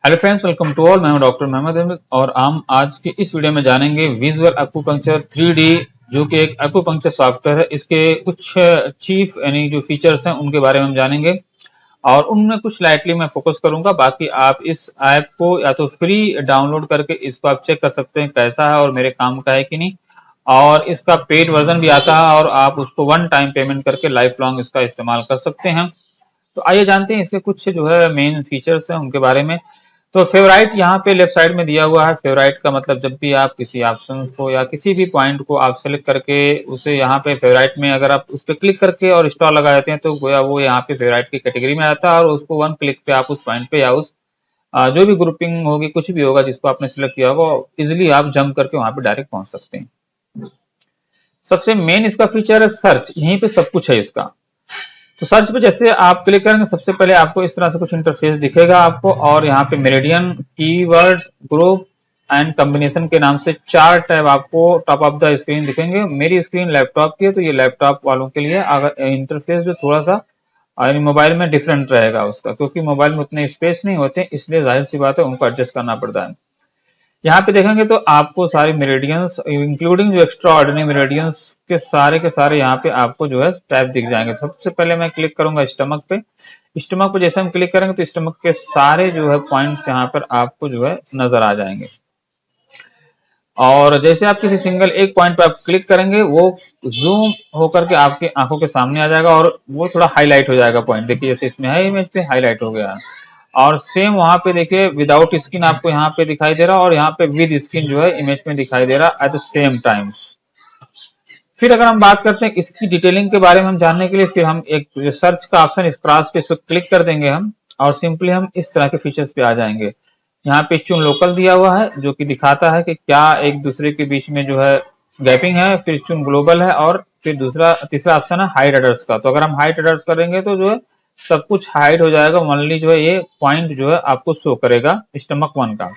Hello friends, welcome to all. मैं हूं doctor Mohammad Ahmad और हम आज की इस वीडियो में जानेंगे विजुअल एक्यूपंक्चर 3D, जो कि एक एक्यूपंक्चर सॉफ्टवेयर है। इसके कुछ चीफ यानी जो फीचर्स हैं उनके बारे में हम जानेंगे और उनमें कुछ लाइटली मैं फोकस करूंगा। बाकी आप इस ऐप को या तो फ्री डाउनलोड करके इसको आप चेक कर सकते हैं कैसा है और मेरे काम का है कि नहीं। और इसका पेड वर्जन भी आता है और आप उसको वन टाइम पेमेंट करके लाइफ लॉन्ग इसका इस्तेमाल कर सकते हैं। तो आइए जानते हैं इसके कुछ जो है मेन फीचर्स हैं उनके बारे में। तो फेवराइट यहाँ पे लेफ्ट साइड में दिया हुआ है। फेवराइट का मतलब जब भी आप किसी ऑप्शन को या किसी भी पॉइंट को आप सेलेक्ट करके उसे यहाँ पे फेवराइट में अगर आप उस पर क्लिक करके और इंस्टॉल लगा देते हैं तो गोया वो यहाँ पे फेवराइट की कैटेगरी में आता है और उसको वन क्लिक पे आप उस पॉइंट पे या उस जो भी ग्रुपिंग होगी कुछ भी होगा जिसको आपने सिलेक्ट किया होगा इजिली आप जंप करके वहां पे डायरेक्ट पहुंच सकते हैं। सबसे मेन इसका फीचर है सर्च। यहीं पे सब कुछ है इसका। तो सर्च पे जैसे आप क्लिक करेंगे सबसे पहले आपको इस तरह से कुछ इंटरफेस दिखेगा आपको, और यहाँ पे meridian, keywords, group and combination के नाम से 4 टैब आपको टॉप ऑफ द स्क्रीन दिखेंगे। मेरी स्क्रीन लैपटॉप की है तो ये लैपटॉप वालों के लिए अगर इंटरफेस जो थोड़ा सा मोबाइल में डिफरेंट रहेगा उसका, क्योंकि मोबाइल में उतने स्पेस नहीं होते, इसलिए जाहिर सी बात है उनको एडजस्ट करना पड़ता है। यहाँ पे देखेंगे तो आपको सारे मेरिडियंस इंक्लूडिंग जो एक्स्ट्रा ऑर्डिनरी मेरिडियंस के सारे यहाँ पे आपको जो है टैब दिख जाएंगे। सबसे पहले मैं क्लिक करूंगा स्टमक पे। स्टमक पे जैसे हम क्लिक करेंगे तो स्टमक के सारे जो है पॉइंट्स यहाँ पर आपको जो है नजर आ जाएंगे। और जैसे आप किसी सिंगल एक पॉइंट पे आप क्लिक करेंगे वो जूम होकर के आपकी आंखों के सामने आ जाएगा और वो थोड़ा हाईलाइट हो जाएगा पॉइंट। देखिए जैसे इसमें है इमेज पे हाईलाइट हो गया। और सेम वहां पे देखिए विदाउट स्क्रीन आपको यहाँ पे दिखाई दे रहा और यहाँ पे विद स्क्रीन जो है इमेज में दिखाई दे रहा एट द सेम टाइम। फिर अगर हम बात करते हैं इसकी डिटेलिंग के बारे में हम जानने के लिए, फिर हम एक जो सर्च का ऑप्शन इस क्रॉस पे इस पर क्लिक कर देंगे हम और सिंपली हम इस तरह के फीचर्स पे आ जाएंगे। यहाँ पे चुन लोकल दिया हुआ है जो कि दिखाता है कि क्या एक दूसरे के बीच में जो है गैपिंग है। फिर चुन ग्लोबल है और फिर तीसरा ऑप्शन है हाइड अडर्स का। तो अगर हम हाइड अडर्स करेंगे तो जो है सब कुछ हाइड हो जाएगा, ओनली जो है ये पॉइंट जो है आपको शो करेगा स्टमक 1 का।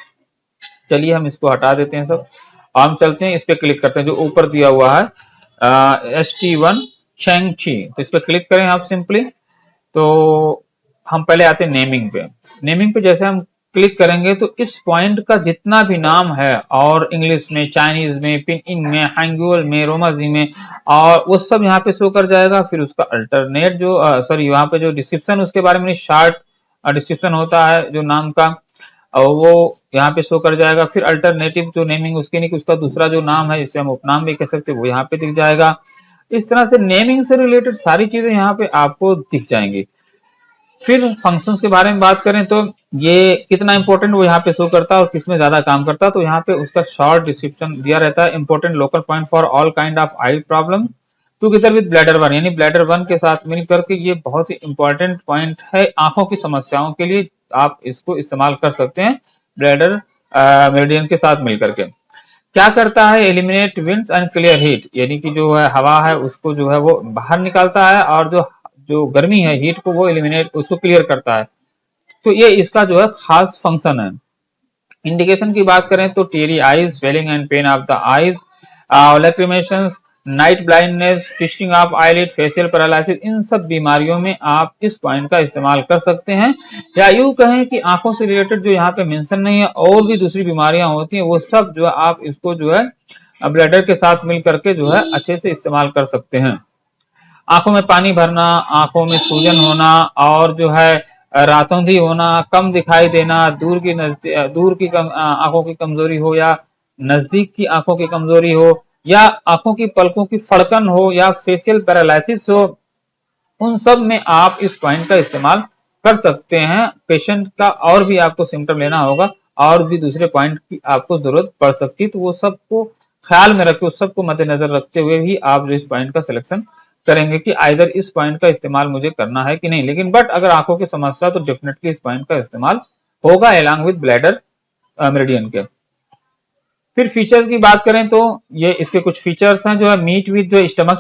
चलिए हम इसको हटा देते हैं सब। हम चलते हैं इस पे क्लिक करते हैं जो ऊपर दिया हुआ है ST1 चैंगची। तो इस पे क्लिक करें आप सिंपली। तो हम पहले आते हैं नेमिंग पे। नेमिंग पे जैसे हम क्लिक करेंगे तो इस पॉइंट का जितना भी नाम है और इंग्लिश में, चाइनीज में, पिनइन में, हांगुल में, रोमाजी में, और वो सब यहाँ पे शो कर जाएगा। फिर उसका अल्टरनेट जो सॉरी यहाँ पे जो डिस्क्रिप्शन उसके बारे में शार्ट डिस्क्रिप्शन होता है जो नाम का, और वो यहाँ पे शो कर जाएगा। फिर अल्टरनेटिव जो नेमिंग उसकी नहीं, उसका दूसरा जो नाम है जिसे हम उपनाम भी कह सकते हैं वो यहाँ पे दिख जाएगा। इस तरह से नेमिंग से रिलेटेड सारी चीजें यहाँ पे आपको दिख जाएंगी। फिर फंक्शंस के बारे में बात करें तो ये कितना इंपॉर्टेंट वो यहाँ पे शो करता है और किसमें ज्यादा काम करता है। तो यहाँ पे उसका शॉर्ट डिस्क्रिप्शन दिया रहता है। Important local point for all kind of I problem together with bladder 1, यानी ब्लैडर 1 के साथ मिलकर के ये बहुत ही इंपॉर्टेंट पॉइंट है आंखों की समस्याओं के लिए। आप इसको इस्तेमाल कर सकते हैं ब्लैडर मेरिडियन के साथ मिलकर के। क्या करता है? Eliminate winds and clear heat, यानी कि जो है हवा है उसको जो है वो बाहर निकालता है और जो जो गर्मी है हीट को वो एलिमिनेट उसको क्लियर करता है। तो ये इसका जो है खास फंक्शन है। इंडिकेशन की बात करें तो teary eyes, swelling and pain of the eyes, lacrimation, night blindness, twisting of eyelid, facial paralysis, इन सब बीमारियों में आप इस पॉइंट का इस्तेमाल कर सकते हैं। या यूं कहें कि आंखों से रिलेटेड जो यहाँ पे मेंशन नहीं है और भी दूसरी बीमारियां होती हैं वो सब जो है आप इसको जो है ब्लैडर के साथ मिल करके जो है अच्छे से इस्तेमाल कर सकते हैं। आंखों में पानी भरना, आंखों में सूजन होना और जो है रातोंधी होना, कम दिखाई देना, दूर की आंखों की कमजोरी हो या नजदीक की आंखों की कमजोरी हो या आंखों की पलकों की फड़कन हो या फेशियल पैरालिसिस हो, उन सब में आप इस पॉइंट का इस्तेमाल कर सकते हैं। पेशेंट का और भी आपको सिम्टम लेना होगा और भी दूसरे पॉइंट की आपको जरूरत पड़ सकती है, तो वो सबको ख्याल में रखते, उस सबको मद्देनजर रखते हुए ही आप इस पॉइंट का सिलेक्शन करेंगे कि आइदर इस पॉइंट का इस्तेमाल मुझे करना है कि नहीं। लेकिन बट अगर आंखों की समस्या तो डेफिनेटली इस पॉइंट का इस्तेमाल होगा एलॉन्ग विद ब्लैडर मेरिडियन के। फिर फीचर्स की बात करें तो ये इसके कुछ फीचर्स हैं जो है मीट विद जो स्टमक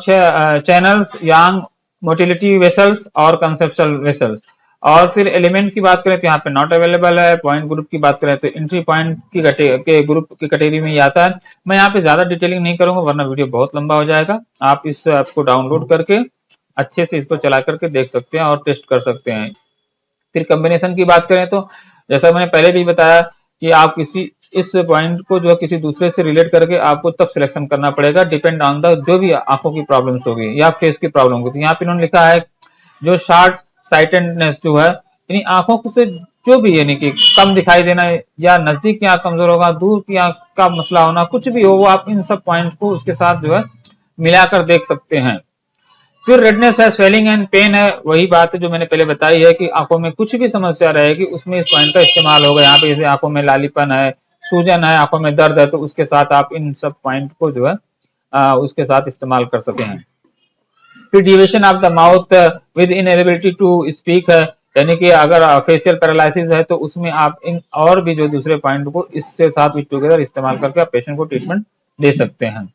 चैनल्स, यांग मोटिलिटी वेसल्स और कंसेप्शुअल वेसल्स। और फिर एलिमेंट की बात करें तो यहाँ पे नॉट अवेलेबल है। पॉइंट ग्रुप की बात करें तो एंट्री पॉइंट के ग्रुप की कैटेगरी में ही आता है। मैं यहाँ पे ज्यादा डिटेलिंग नहीं करूंगा वरना वीडियो बहुत लंबा हो जाएगा। आप इस ऐप को डाउनलोड करके अच्छे से इसको चला करके देख सकते हैं और टेस्ट कर सकते हैं। फिर कॉम्बिनेशन की बात करें तो जैसा मैंने पहले भी बताया कि आप किसी इस पॉइंट को जो है किसी दूसरे से रिलेट करके आपको तब सिलेक्शन करना पड़ेगा, डिपेंड ऑन द जो भी आंखों की प्रॉब्लम्स होगी या फेस की प्रॉब्लम होगी। तो यहाँ पे इन्होंने लिखा है जो शार्ट साइटेडनेस जो है यानी आंखों से जो भी यानी कि कम दिखाई देना या नजदीक की आंख कमजोर होगा, दूर की आंख का मसला होना, कुछ भी हो वो आप इन सब पॉइंट को उसके साथ जो है मिलाकर देख सकते हैं। फिर रेडनेस है, स्वेलिंग एंड पेन है, वही बात है जो मैंने पहले बताई है कि आंखों में कुछ भी समस्या रहेगी उसमें इस पॉइंट का इस्तेमाल होगा। यहाँ पे जैसे आंखों में लालीपन है, सूजन है, आंखों में दर्द है, तो उसके साथ आप इन सब पॉइंट को जो है उसके साथ इस्तेमाल कर सकते हैं। फिर duration of the mouth with inability to speak है, यानी कि अगर फेशियल पैरालिसिस है तो उसमें आप इन और भी जो दूसरे पॉइंट को इससे साथ विद टुगेदर इस्तेमाल करके आप पेशेंट को ट्रीटमेंट दे सकते हैं।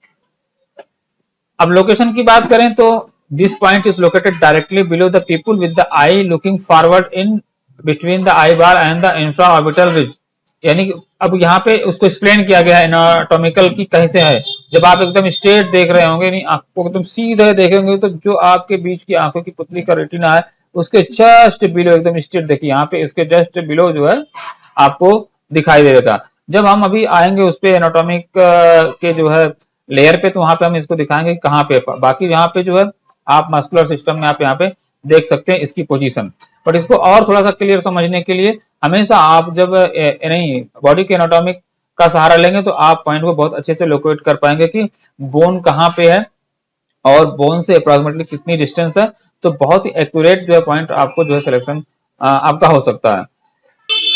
अब लोकेशन की बात करें तो this point is located directly below the people with the I looking forward in between the I bar and the infra orbital ridge, यानी कि अब यहाँ पे उसको एक्सप्लेन किया गया है एनाटॉमिकल की कहीं से है। जब आप एकदम स्ट्रेट देख रहे होंगे, नहीं आपको एकदम सीधे देखेंगे, तो जो आपके बीच की आंखों की पुतली का रेटिना है उसके जस्ट बिलो एकदम स्ट्रेट देखिए, यहाँ पे इसके जस्ट बिलो जो है आपको दिखाई देगा। जब हम अभी आएंगे उस पे एनाटॉमिक के जो है लेयर पे, तो वहां पे हम इसको दिखाएंगे कहाँ पे, बाकी यहाँ पे जो है आप मस्कुलर सिस्टम में आप यहाँ पे देख सकते हैं इसकी पोजीशन। बट इसको और थोड़ा सा क्लियर समझने के लिए हमेशा आप जब नहीं बॉडी के एनाटॉमिक का सहारा लेंगे तो आप पॉइंट को बहुत अच्छे से लोकेट कर पाएंगे कि बोन कहाँ पे है और बोन से अप्रोक्सीमेटली कितनी डिस्टेंस है, तो बहुत ही एक्यूरेट जो है पॉइंट आपको जो है सिलेक्शन आपका हो सकता है।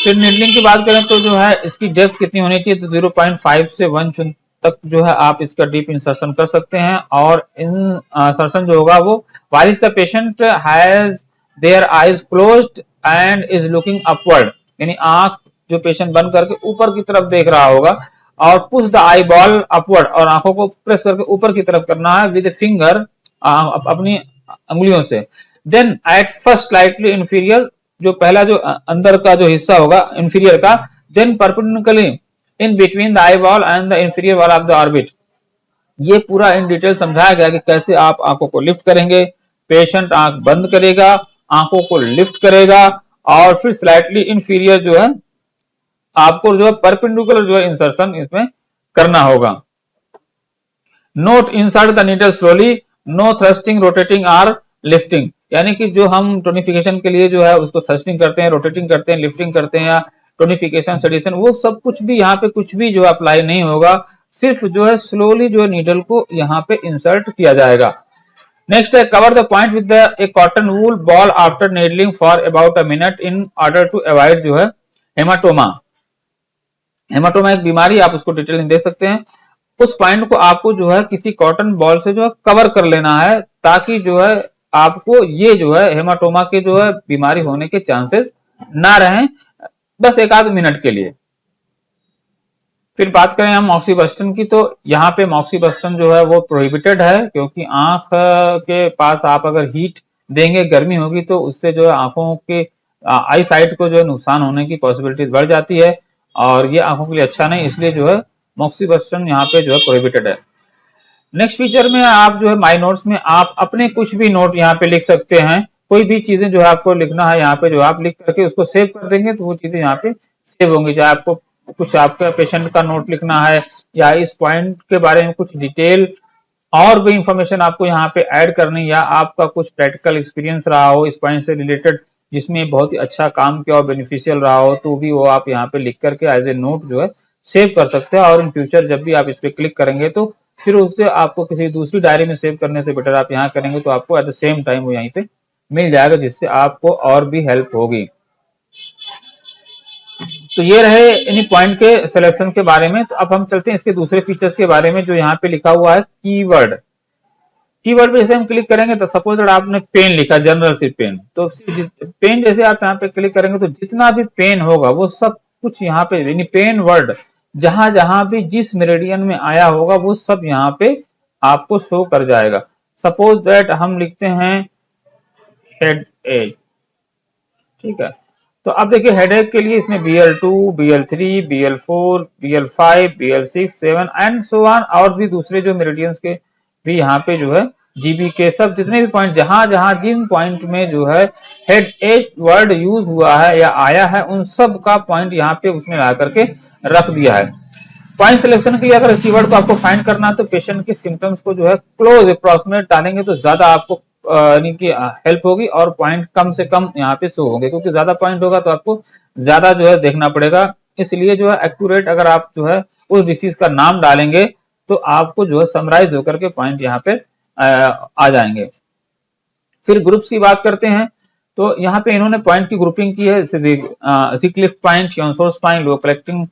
फिर निडलिंग की बात करें तो जो है इसकी डेप्थ कितनी होनी चाहिए, तो 0.5 से 1 तक जो है आप इसका डीप इंसर्शन कर सकते हैं। और इंसर्शन जो होगा वो while the patient has their eyes closed and is looking upward, यानी आंख जो पेशेंट बंद करके ऊपर की तरफ देख रहा होगा, और push the eye ball upward, और आंखों को प्रेस करके ऊपर की तरफ करना है विद फिंगर अपनी अंगुलियों से। Then at first slightly inferior, जो पहला जो अंदर का जो हिस्सा होगा इंफीरियर का, then perpendicularly in between the eye ball and the inferior wall of the orbit. ये पूरा इन डिटेल समझाया गया कि कैसे आप आंखों को लिफ्ट करेंगे। पेशेंट आंख बंद करेगा, आंखों को लिफ्ट करेगा, और फिर स्लाइटली इंफीरियर जो है आपको जो है परपेंडिकुलर जो है इंसर्शन इसमें करना होगा। Note insert the needle slowly, no thrusting rotating or lifting, यानी कि जो हम टोनिफिकेशन के लिए जो है उसको थ्रस्टिंग करते हैं, रोटेटिंग करते हैं, लिफ्टिंग करते हैं, या टोनिफिकेशन सेडेशन, वो सब कुछ भी यहाँ पे कुछ भी जो अप्लाई नहीं होगा, सिर्फ जो है स्लोली जो है नीडल को यहाँ पे इंसर्ट किया जाएगा। नेक्स्ट है cover the point with a cotton wool ball after needling for about a minute in order to avoid जो है हेमाटोमा। हेमाटोमा एक बीमारी, आप उसको डिटेल में देख सकते हैं। उस पॉइंट को आपको जो है किसी कॉटन बॉल से जो है कवर कर लेना है, ताकि जो है आपको ये जो है हेमाटोमा के जो है बीमारी होने के चांसेस ना रहें, बस एक आध मिनट के लिए। फिर बात करें हम मॉक्सीबस्टन की, तो यहाँ पे मॉक्सीबस्टन जो है वो प्रोहिबिटेड है, क्योंकि आंख के पास आप अगर हीट देंगे, गर्मी होगी, तो उससे जो है आंखों के आई साइट को जो है नुकसान होने की पॉसिबिलिटीज बढ़ जाती है, और ये आंखों के लिए अच्छा नहीं, इसलिए जो है मॉक्सीबस्टन यहाँ पे जो है प्रोहिबिटेड है। नेक्स्ट फीचर में आप जो है माई नोट्स में आप अपने कुछ भी नोट यहाँ पे लिख सकते हैं। कोई भी चीजें जो है आपको लिखना है यहाँ पे, जो आप लिख करके उसको सेव कर देंगे तो वो चीजें यहाँ पे सेव होंगी। चाहे आपको कुछ आपका पेशेंट का नोट लिखना है, या इस पॉइंट के बारे में कुछ डिटेल और भी इंफॉर्मेशन आपको यहाँ पे ऐड करनी, या आपका कुछ प्रैक्टिकल एक्सपीरियंस रहा हो इस पॉइंट से रिलेटेड जिसमें बहुत ही अच्छा काम किया और बेनिफिशियल रहा हो, तो भी वो आप यहाँ पे लिख करके एज ए नोट जो है सेव कर सकते हैं। और इन फ्यूचर जब भी आप इस पे क्लिक करेंगे तो फिर उससे आपको किसी दूसरी डायरी में सेव करने से बेटर आप यहाँ करेंगे तो आपको एट द सेम टाइम वो यहीं पे मिल जाएगा, जिससे आपको और भी हेल्प होगी। तो ये रहे इन पॉइंट के सिलेक्शन के बारे में। तो अब हम चलते हैं इसके दूसरे फीचर्स के बारे में, जो यहाँ पे लिखा हुआ है कीवर्ड। कीवर्ड पे जैसे हम क्लिक करेंगे तो सपोज आपने पेन लिखा, जनरल सी पेन, तो पेन जैसे आप यहाँ पे क्लिक करेंगे तो जितना भी पेन होगा वो सब कुछ यहाँ पे, यानी पेन वर्ड जहां जहां भी जिस मेरिडियन में आया होगा वो सब यहाँ पे आपको शो कर जाएगा। सपोज दैट हम लिखते हैं हेड एक, ठीक है, तो अब देखिए हेडेक के लिए इसमें BL2, BL3, BL4, BL5, BL6, 7 and so on, और भी दूसरे जो मेरिडियंस के भी यहाँ पे जो है जीबी के सब जितने भी पॉइंट जहां जहां जिन पॉइंट में जो है हेड एज वर्ड यूज हुआ है या आया है उन सब का पॉइंट यहाँ पे उसने ला करके रख दिया है। पॉइंट सिलेक्शन के लिए अगर कीवर्ड को आपको फाइंड करना है तो पेशेंट के सिम्टम्स को जो है क्लोज अप्रोक्सीमेट डालेंगे तो ज्यादा आपको यानी कि हेल्प होगी और पॉइंट कम से कम यहाँ पे शो होंगे, क्योंकि ज्यादा पॉइंट होगा तो आपको ज्यादा जो है देखना पड़ेगा। इसलिए जो है एक्यूरेट अगर आप जो है उस डिसीज का नाम डालेंगे तो आपको जो है समराइज होकर के पॉइंट यहाँ पे आ जाएंगे। फिर ग्रुप्स की बात करते हैं तो यहाँ पे इन्होंने पॉइंट की ग्रुपिंग की है, सिक्लिफ्ट पॉइंट, योनसोर्स पॉइंट, लो कलेक्टिंग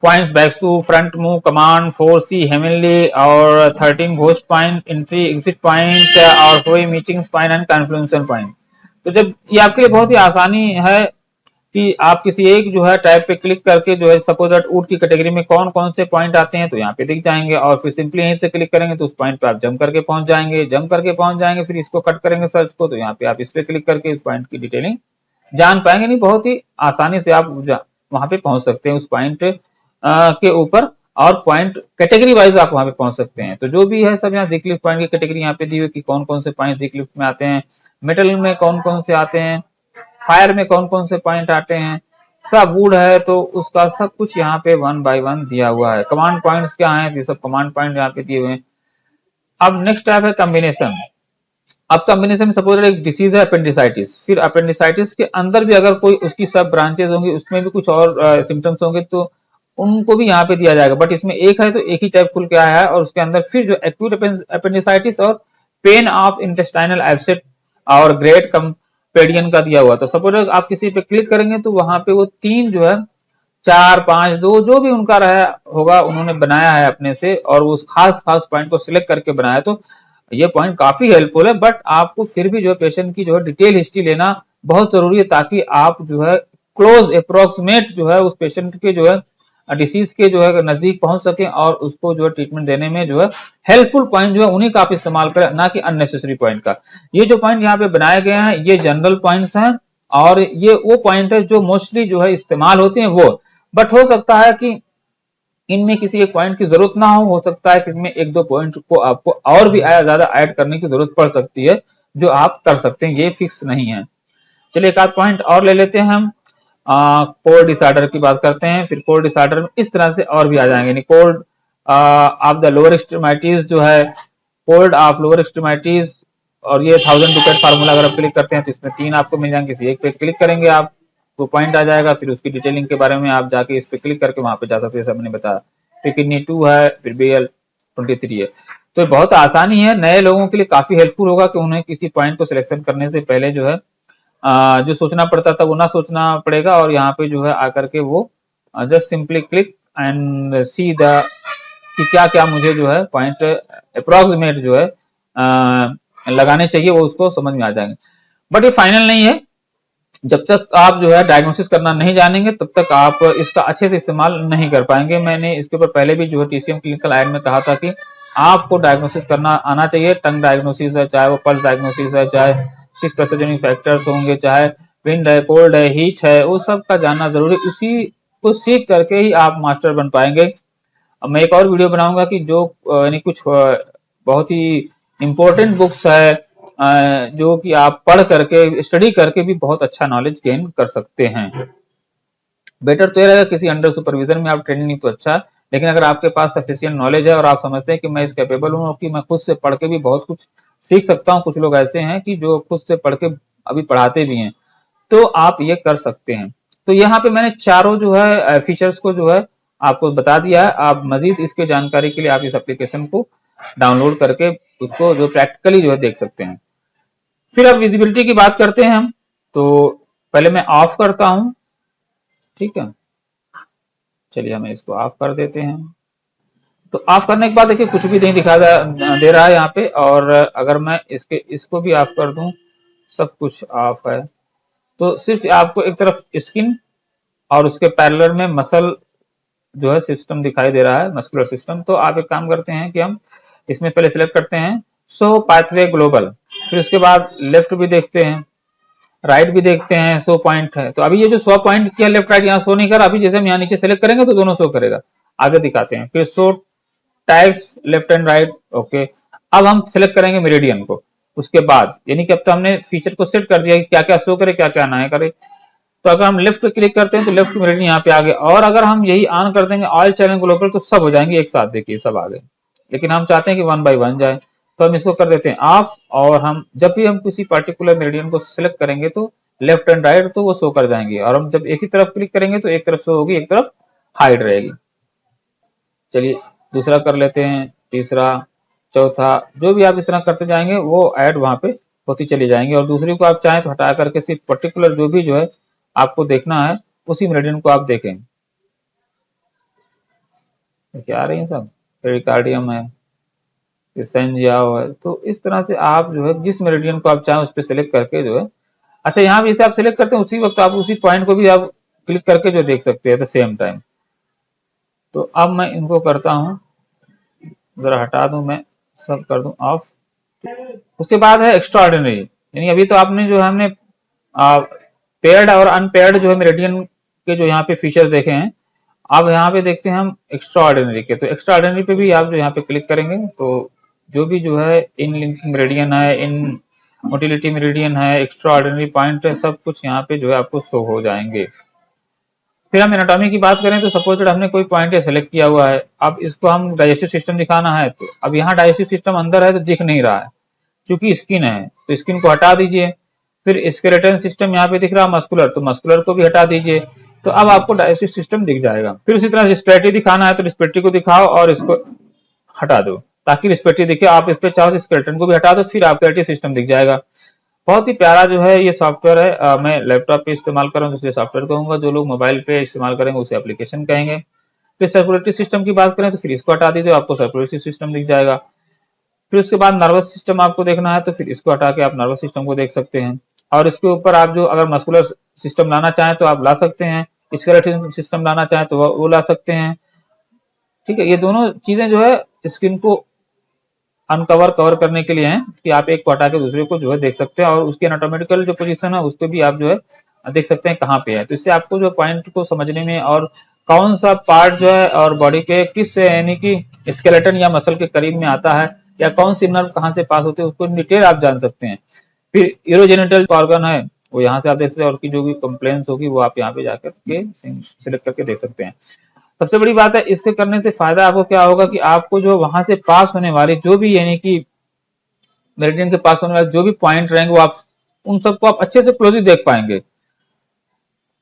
पॉइंट्स, बैकसू, फ्रंट मूव, कमांड, 4C, हेमिनली और 13 ghost point, entry exit point और कोई meetings point and confluence point. तो जब ये आपके लिए बहुत ही आसानी है कि आप किसी एक जो है टैब पे क्लिक करके जो है सपोज दैट वुड की कैटेगरी में कौन कौन से पॉइंट आते हैं तो यहाँ पे दिख जाएंगे और फिर सिंपली यहीं से क्लिक करेंगे तो उस पॉइंट पे आप जंप करके पहुंच जाएंगे, फिर इसको कट करेंगे सर्च को तो यहाँ पे आप इस पे क्लिक करके उस पॉइंट की डिटेलिंग जान पाएंगे। नहीं, बहुत ही आसानी से आप वहां पे पहुंच सकते हैं उस पॉइंट के ऊपर और पॉइंट कैटेगरी वाइज आप वहां पे पहुंच सकते हैं। तो जो भी है सब यहाँ जिक्लिफ्ट पॉइंट की कैटेगरी यहाँ पे दी हुई कि कौन कौन से पॉइंट जिक्लिफ्ट में आते हैं, मेटल में कौन कौन से आते हैं, फायर में कौन कौन से पॉइंट आते हैं, सब वुड है तो उसका सब कुछ यहाँ पे 1 बाय 1 दिया हुआ है। कमांड पॉइंट्स क्या है, ये सब कमांड पॉइंट यहाँ पे दिए हुए हैं। अब नेक्स्ट टैब है कॉम्बिनेशन। अब कॉम्बिनेशन सपोज एक डिसीज है अपेंडिसाइटिस, फिर अपेंडिसाइटिस के अंदर भी अगर कोई उसकी सब ब्रांचेज होंगी उसमें भी कुछ और सिम्टम्स होंगे तो उनको भी यहाँ पे दिया जाएगा। बट इसमें एक है तो एक ही टाइप खुल के आया है और उसके अंदर फिर जो एक्यूट अपेंडिसाइटिस और पेन ऑफ इंटेस्टाइनल एब्सेट और ग्रेट कंपेडियन का दिया हुआ। तो सपोज आप किसी पे क्लिक करेंगे तो वहां पे वो 3 जो है 4 5 2 जो भी उनका रहा होगा उन्होंने बनाया है अपने से और उस खास पॉइंट को सिलेक्ट करके बनाया। तो ये पॉइंट काफी हेल्पफुल है, बट आपको फिर भी जो है पेशेंट की जो है डिटेल हिस्ट्री लेना बहुत जरूरी है ताकि आप जो है क्लोज अप्रोक्सीमेट जो है उस पेशेंट के जो है डिसीज के जो है नजदीक पहुंच सके और उसको जो है ट्रीटमेंट देने में जो है हेल्पफुल पॉइंट जो है उन्हीं का आप इस्तेमाल करें, ना कि अननेसेसरी पॉइंट का। ये जो पॉइंट यहाँ पे बनाए गए हैं ये जनरल पॉइंट्स हैं और ये वो पॉइंट है जो मोस्टली जो है इस्तेमाल होते हैं वो, बट हो सकता है कि इनमें किसी एक पॉइंट की जरूरत ना हो सकता है कि इसमें 1-2 पॉइंट को आपको और भी ज्यादा ऐड करने की जरूरत पड़ सकती है जो आप कर सकते हैं, ये फिक्स नहीं है। चलिए एक आध पॉइंट और ले लेते हैं हम। कोल्ड डिसऑर्डर की बात करते हैं। फिर कोल्ड डिसऑर्डर में इस तरह से और भी आ जाएंगे, कोल्ड ऑफ द लोअर एक्सट्रीमाइटीज जो है, कोल्ड ऑफ लोअर एक्सट्रीमाइटीज और ये 1000 डुकेट फार्मूला अगर आप क्लिक करते हैं तो इसमें 3 आपको मिल जाएंगे। किसी एक पे क्लिक करेंगे आप वो पॉइंट आ जाएगा, फिर उसकी डिटेलिंग के बारे में आप जाके इस पे क्लिक करके वहां पे जा सकते हैं, जैसा मैंने बताया। फिर किडनी 2 है, फिर BL23 है। तो बहुत आसानी है, नए लोगों के लिए काफी हेल्पफुल होगा कि उन्हें किसी पॉइंट को सिलेक्शन करने से पहले जो है जो सोचना पड़ता था वो ना सोचना पड़ेगा और यहाँ पे जो है आकर के वो just simply click and see the कि क्या क्या मुझे जो है पॉइंट अप्रोक्सीमेट जो है लगाने चाहिए वो उसको समझ में आ जाएंगे। बट ये फाइनल नहीं है, जब तक आप जो है डायग्नोसिस करना नहीं जानेंगे तब तक आप इसका अच्छे से इस्तेमाल नहीं कर पाएंगे। मैंने इसके ऊपर पहले भी जो है TCM क्लिनिकल एड में कहा था कि आपको डायग्नोसिस करना आना चाहिए। टंग डायग्नोसिस है, चाहे वो पल्स डायग्नोसिस है, चाहे 6 पैथोजेनिक फैक्टर्स होंगे, चाहे विंड है, कोल्ड है, हीट है, वो सब का जानना जरूरी। इसी को सीख करके ही आप मास्टर बन पाएंगे। अब मैं एक और वीडियो बनाऊंगा कि जो यानी कुछ बहुत ही इंपॉर्टेंट बुक्स है जो कि आप पढ़ करके स्टडी करके भी बहुत अच्छा नॉलेज गेन कर सकते हैं। बेटर तो ये रहेगा किसी अंडर सुपरविजन में आप ट्रेनिंग नहीं तो अच्छा, लेकिन अगर आपके पास सफिशिएंट नॉलेज है और आप समझते हैं कि मैं इस कैपेबल हूँ कि मैं खुद से पढ़ के भी बहुत कुछ सीख सकता हूँ, कुछ लोग ऐसे हैं कि जो खुद से पढ़ के अभी पढ़ाते भी हैं, तो आप ये कर सकते हैं। तो यहाँ पे मैंने चारों जो है फीचर्स को जो है आपको बता दिया है। आप मजीद इसके जानकारी के लिए आप इस एप्लीकेशन को डाउनलोड करके उसको जो प्रैक्टिकली जो है देख सकते हैं। फिर अब विजिबिलिटी की बात करते हैं हम। तो पहले मैं ऑफ करता हूं, ठीक है, चलिए हमें इसको ऑफ कर देते हैं। तो ऑफ करने के बाद देखिए कुछ भी नहीं दिखा दे रहा है यहाँ पे, और अगर मैं इसको भी ऑफ कर दूं सब कुछ ऑफ है। तो सिर्फ आपको एक तरफ स्किन और उसके पैरेलल में मसल जो है सिस्टम दिखाई दे रहा है, मस्कुलर सिस्टम। तो आप एक काम करते हैं कि हम इसमें पहले सिलेक्ट करते हैं शो पाथवे ग्लोबल, फिर उसके बाद लेफ्ट भी देखते हैं, राइट भी देखते हैं, 100 पॉइंट है। तो अभी ये जो 100 पॉइंट किया लेफ्ट राइट यहाँ शो नहीं कर, अभी जैसे हम यहाँ नीचे सेलेक्ट करेंगे तो दोनों शो करेगा। आगे दिखाते हैं, फिर show tags left and right, okay. अब हम सिलेक्ट करेंगे मेरिडियन को। उसके बाद यानी कि अब तो हमने फीचर को सेट कर दिया कि क्या क्या शो करे, क्या क्या ना करे। तो अगर हम लेफ्ट पे क्लिक करते हैं तो लेफ्ट मेरिडियन यहाँ पे आ गए, और अगर हम यही ऑन कर देंगे ऑल चैनल ग्लोबल तो सब हो जाएंगे एक साथ, देखिए सब आ गए। लेकिन हम चाहते हैं कि 1 बाय 1 जाए, तो हम इसको कर देते हैं ऑफ। और हम जब भी हम किसी पर्टिकुलर मेरिडियन को सिलेक्ट करेंगे तो लेफ्ट एंड राइट तो वो शो कर जाएंगे, और हम जब एक ही तरफ क्लिक करेंगे तो एक तरफ शो होगी, एक तरफ हाइड रहेगी। चलिए दूसरा कर लेते हैं, तीसरा, चौथा, जो भी आप इस तरह करते जाएंगे वो ऐड वहां पे होती चली जाएंगी। और दूसरी को आप चाहें तो हटा करके सिर्फ पर्टिकुलर जो भी जो है आपको देखना है उसी मेरिडियन को आप देखें। क्या आ रही है सब, पेरिकार्डियम है, सेंजियाओ है। तो इस तरह से आप जो है जिस मेरिडियन को आप चाहें उस पर सिलेक्ट करके जो है, अच्छा यहाँ भी इसे आप सिलेक्ट करते हैं उसी वक्त आप उसी पॉइंट को भी आप क्लिक करके जो देख सकते हैं एट द सेम टाइम। तो अब मैं इनको करता हूँ, जरा हटा दूं मैं, सब कर दूं ऑफ। उसके बाद है एक्स्ट्रा ऑर्डिनरी, यानी अभी तो आपने जो हमने पेयर्ड और अनपेयर्ड जो है मेरिडियन के जो यहाँ पे फीचर देखे हैं, अब यहाँ पे देखते हैं हम एक्स्ट्रा ऑर्डिनरी के। तो एक्स्ट्रा ऑर्डिनरी पे भी आप जो यहाँ पे क्लिक करेंगे तो जो भी जो है इन लिंकिंग मेरिडियन है, इन मोटिलिटी मेरिडियन है, एक्स्ट्रा ऑर्डिनरी पॉइंट है, सब कुछ यहाँ पे जो है आपको शो हो जाएंगे। फिर हम एनाटॉमी की बात करें तो सपोज हमने कोई पॉइंट सेलेक्ट किया हुआ है, अब इसको हम डाइजेस्टिव सिस्टम दिखाना है, तो अब यहाँ डाइजेस्टिव सिस्टम अंदर है तो दिख नहीं रहा है क्योंकि स्किन है, तो स्किन को हटा दीजिए। फिर स्केलेटन सिस्टम यहाँ पे दिख रहा है मस्कुलर, तो मस्कुलर को भी हटा दीजिए, तो अब आपको डाइजेस्टिव सिस्टम दिख जाएगा। फिर उसी तरह रिस्पिरेटरी दिखाना है तो रिस्पिरेटरी को दिखाओ और इसको हटा दो ताकि रिस्पिरेटरी दिखे। आप इस पे चाहो तो स्केलेटन को भी हटा दो, फिर आपका रेस्पिरेटरी सिस्टम दिख जाएगा। बहुत ही प्यारा जो है ये सॉफ्टवेयर है। मैं लैपटॉप पे इस्तेमाल कर रहा हूँ तो इसलिए सॉफ्टवेयर कहूंगा, जो लोग मोबाइल पे इस्तेमाल करेंगे उसे एप्लीकेशन कहेंगे। फिर सर्कुलेटरी सिस्टम की बात करें तो फिर इसको हटा दीजिए, आपको सर्कुलेटरी सिस्टम दिख जाएगा। फिर उसके बाद नर्वस सिस्टम आपको देखना है तो फिर इसको हटा के आप नर्वस सिस्टम को देख सकते हैं। और इसके ऊपर आप जो अगर मस्कुलर सिस्टम लाना चाहें तो आप ला सकते हैं, स्केलेटल सिस्टम लाना चाहें तो वो ला सकते हैं। ठीक है, ये दोनों चीजें जो है स्किन को अनकवर कवर करने के लिए हैं कि आप एक को हटा के दूसरे को जो है देख सकते हैं, और उसकी एनाटॉमिकल जो पोजीशन है उस पर भी आप जो है देख सकते हैं कहाँ पे है। तो इससे आपको जो पॉइंट को समझने में और कौन सा पार्ट जो है और बॉडी के किस यानी कि स्केलेटन या मसल के करीब में आता है या कौन सी नर्व कहाँ से पास होते हैं उसको डिटेल आप जान सकते हैं। फिर यूरोजेनिटल ऑर्गन है वो यहाँ से आप देख सकते हैं, और की जो भी कंप्लेंट्स होगी वो आप यहाँ पे जाकर के सिलेक्ट करके देख सकते हैं। सबसे बड़ी बात है इसके करने से फायदा आपको क्या होगा कि आपको जो वहां से पास होने वाले जो भी यानी कि मेरिडियन के पास होने वाले जो भी पॉइंट रहेंगे वो आप उन सबको आप अच्छे से क्लोजली देख पाएंगे।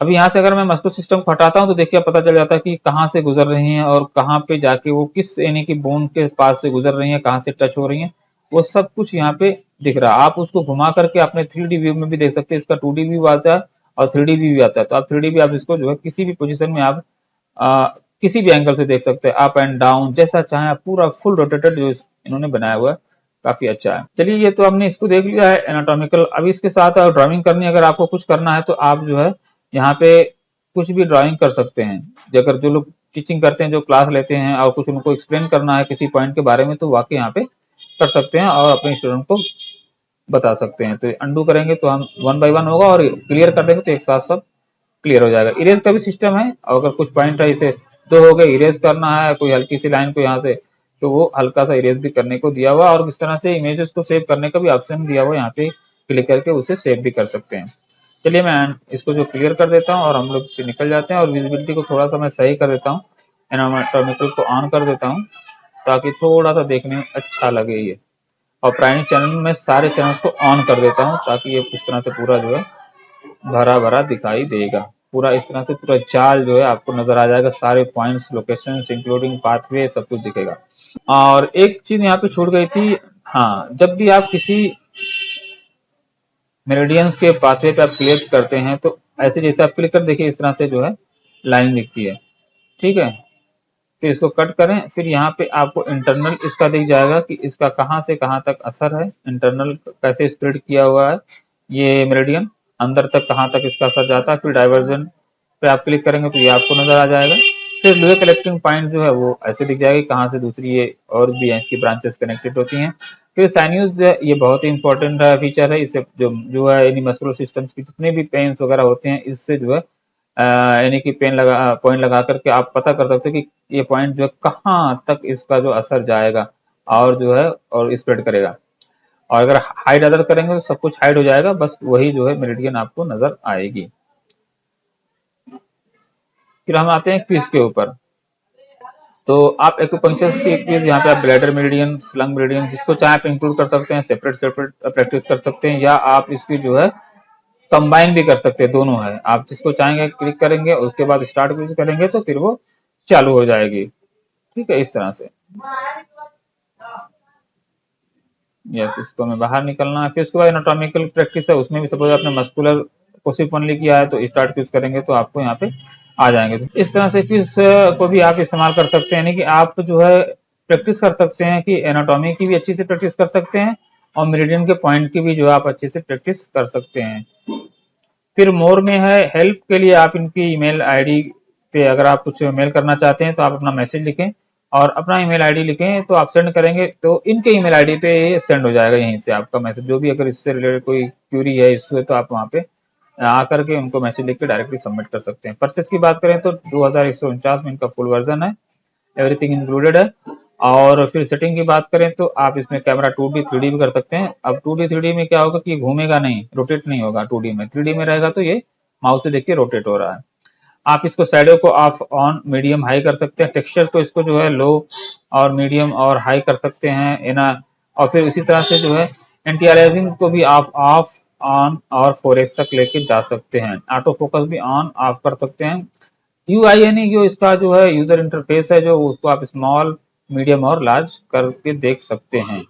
अभी यहाँ से अगर मैं मस्कुलर सिस्टम को हटाता हूँ तो देखिए पता चल जाता है कि कहाँ से गुजर रही हैं और कहाँ पे जाके वो किस यानी कि बोन के पास से गुजर रही हैं, कहाँ से टच हो रही हैं, वो सब कुछ यहाँ पे दिख रहा है। आप उसको घुमा करके अपने 3D व्यू में भी देख सकते हैं, इसका 2D व्यू आता है और 3D व्यू भी आता है। तो आप 3D भी आप इसको जो है किसी भी पोजिशन में आप किसी भी एंगल से देख सकते हैं, अप एंड डाउन जैसा चाहे, पूरा फुल रोटेटेड जो इन्होंने बनाया हुआ है, काफी अच्छा है। चलिए ये तो हमने इसको देख लिया है एनाटॉमिकल। अब इसके साथ ड्राइंग करनी, अगर आपको कुछ करना है तो आप जो है यहाँ पे कुछ भी ड्राइंग कर सकते हैं। अगर जो लोग टीचिंग करते हैं, जो क्लास लेते हैं और कुछ उनको एक्सप्लेन करना है किसी पॉइंट के बारे में, तो वाकई यहाँ पे कर सकते हैं और अपने स्टूडेंट को बता सकते हैं। तो अंडू करेंगे तो हम 1 बाय 1 होगा, और क्लियर कर देंगे तो एक साथ सब क्लियर हो जाएगा। इरेज का भी सिस्टम है, और अगर कुछ पॉइंट है इसे 2 हो गए, इरेज करना है कोई हल्की सी लाइन को यहाँ से, तो वो हल्का सा इरेज भी करने को दिया हुआ, और इस तरह से इमेजेस को सेव करने का भी ऑप्शन दिया हुआ, यहाँ पे क्लिक करके उसे सेव भी कर सकते हैं। चलिए मैं इसको जो क्लियर कर देता हूँ और हम लोग से निकल जाते हैं, और विजिबिलिटी को थोड़ा सा मैं सही कर देता हूँ, एनाटॉमिकल को ऑन कर देता हूँ ताकि थोड़ा सा देखने में अच्छा लगे ये। और प्राइमरी चैनल में सारे चैनल्स को ऑन कर देता हूँ ताकि ये इस तरह से पूरा जो है भरा भरा दिखाई देगा। पूरा इस तरह से पूरा जाल जो है आपको नजर आ जाएगा, सारे पॉइंट्स, लोकेशंस इंक्लूडिंग पाथवे सब कुछ दिखेगा। और एक चीज यहाँ पे छूट गई थी, हाँ, जब भी आप किसी मेरिडियंस के पाथवे पे आप क्लिक करते हैं तो ऐसे जैसे आप क्लिक कर देखिए इस तरह से जो है लाइन दिखती है। ठीक है, फिर इसको कट करें, फिर यहाँ पे आपको इंटरनल इसका दिख जाएगा कि इसका कहाँ से कहाँ तक असर है, इंटरनल कैसे स्प्रेड किया हुआ है ये मेरिडियन, अंदर तक कहाँ तक इसका असर जाता है। फिर डाइवर्जन पे आप क्लिक करेंगे तो ये आपको नजर आ जाएगा। फिर लुए कलेक्टिंग पॉइंट जो है वो ऐसे दिख जाएगी कहाँ से दूसरी ये और भी है इसकी ब्रांचेस कनेक्टेड होती हैं। फिर साइन्यूज जो है ये बहुत ही इंपॉर्टेंट फीचर है, इससे जो है यानी मस्कुलर सिस्टम्स की जितने भी पेन्स वगैरह होते हैं इससे जो है यानी कि पॉइंट लगा करके आप पता कर सकते हो कि ये पॉइंट जो है कहाँ तक इसका जो असर जाएगा, और जो है और स्प्रेड करेगा। और अगर हाइड अदर करेंगे तो सब कुछ हाइड हो जाएगा, बस वही जो है मेरिडियन आपको नजर आएगी। फिर हम आते हैं क्विज के ऊपर। तो आप एक्यूपंक्चर्स की क्विज यहाँ पे आप ब्लैडर मेरिडियन, स्लंग मेरिडियन, जिसको चाहे आप इंक्लूड कर सकते हैं, सेपरेट सेपरेट प्रैक्टिस कर सकते हैं, या आप इसकी जो है कंबाइन भी कर सकते हैं, दोनों है। आप जिसको चाहेंगे क्लिक करेंगे, उसके बाद स्टार्ट क्विज करेंगे तो फिर वो चालू हो जाएगी। ठीक है, इस तरह से। यस, इसको हमें बाहर निकलना है। फिर उसके बाद एनाटॉमिकल प्रैक्टिस है, उसमें भी सपोज आपने मस्कुलर को सिर्फ ओनली किया है तो स्टार्ट क्विज करेंगे तो आपको यहाँ पे आ जाएंगे। तो इस तरह से क्विज को भी आप इस्तेमाल कर सकते हैं, यानी कि आप जो है प्रैक्टिस कर सकते हैं कि एनाटॉमी की भी अच्छी से प्रैक्टिस कर सकते हैं और मेरिडियन के पॉइंट की भी जो है आप अच्छे से प्रैक्टिस कर सकते हैं। फिर मोर में है हेल्प के लिए, आप इनकी ईमेल आईडी पे अगर आप कुछ मेल करना चाहते हैं तो आप अपना मैसेज लिखें और अपना ईमेल आईडी लिखें, तो आप सेंड करेंगे तो इनके ईमेल आईडी पे सेंड हो जाएगा यहीं से आपका मैसेज। जो भी अगर इससे रिलेटेड कोई क्यूरी है, इश्यू है, तो आप वहाँ पे आकर के उनको मैसेज लिख के डायरेक्टली सबमिट कर सकते हैं। परचेज की बात करें तो 2149 में इनका फुल वर्जन है, एवरीथिंग इंक्लूडेड है। और फिर सेटिंग की बात करें तो आप इसमें कैमरा 2D 3D भी कर सकते हैं। अब 2D 3D में क्या होगा कि ये घूमेगा नहीं, रोटेट नहीं होगा 2D में। 3D में रहेगा तो ये माउस से देखिए रोटेट हो रहा है। आप इसको शैडो को ऑफ ऑन मीडियम हाई कर सकते हैं, टेक्सचर को इसको जो है लो और मीडियम और हाई कर सकते हैं, है ना। और फिर इसी तरह से जो है एंटी अलियासिंग को भी ऑफ ऑफ ऑन और 4x तक लेके जा सकते हैं। ऑटो फोकस भी ऑन ऑफ कर सकते हैं। यूआई यानी जो इसका जो है यूजर इंटरफेस है, जो उसको आप स्मॉल, मीडियम और लार्ज करके देख सकते हैं।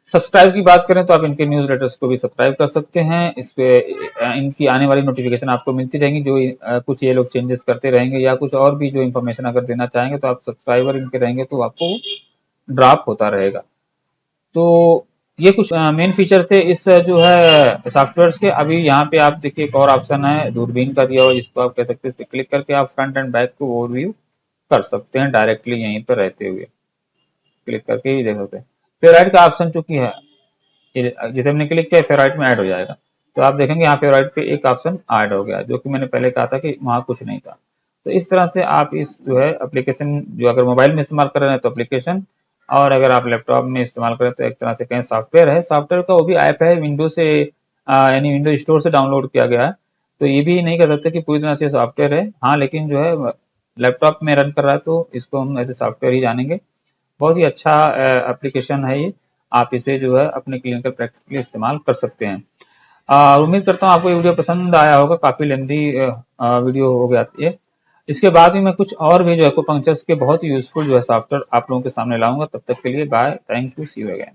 सब्सक्राइब की बात करें तो आप इनके न्यूज लेटर्स को भी सब्सक्राइब कर सकते हैं। इस पे इनकी आने वाली नोटिफिकेशन आपको मिलती रहेंगी, जो कुछ ये लोग चेंजेस करते रहेंगे या कुछ और भी जो इन्फॉर्मेशन अगर देना चाहेंगे तो आप सब्सक्राइबर इनके रहेंगे तो आपको ड्रॉप होता रहेगा। तो ये कुछ मेन फीचर थे इस जो है सॉफ्टवेयर के। अभी यहाँ पे आप देखिए एक और ऑप्शन है दूरबीन का दिया हुआ, जिसको आप कह सकते हैं इस पे क्लिक करके आप फ्रंट एंड बैक को ओवरव्यू कर सकते हैं डायरेक्टली यहीं पर रहते हुए, क्लिक करके ही देख सकते हैं। फेवराइट का ऑप्शन चूंकि है, जिसे हमने क्लिक किया फेवराइट में ऐड हो जाएगा। तो आप देखेंगे यहाँ फेवराइट पे एक ऑप्शन ऐड हो गया, जो कि मैंने पहले कहा था कि वहाँ कुछ नहीं था। तो इस तरह से आप इस जो है एप्लीकेशन, जो अगर मोबाइल में इस्तेमाल कर रहे हैं तो एप्लीकेशन, और अगर आप लैपटॉप में इस्तेमाल करें तो एक तरह से कहें सॉफ्टवेयर है। सॉफ्टवेयर का वो भी ऐप है, विंडो से यानी विंडो स्टोर से डाउनलोड किया गया है। तो ये भी नहीं कर सकते कि पूरी तरह से सॉफ्टवेयर है, हाँ, लेकिन जो है लैपटॉप में रन कर रहा है तो इसको हम ऐसे सॉफ्टवेयर ही जानेंगे। बहुत ही अच्छा एप्लीकेशन है ये, आप इसे जो है अपने क्लिनिकल प्रैक्टिस के लिए इस्तेमाल कर सकते हैं। उम्मीद करता हूँ आपको ये वीडियो पसंद आया होगा, काफी लेंथी वीडियो हो गया ये। इसके बाद भी मैं कुछ और भी जो एक्यूपंक्चर्स के बहुत ही यूजफुल जो है सॉफ्टवेयर आप लोगों के सामने लाऊंगा। तब तक के लिए bye, thank you, see you again.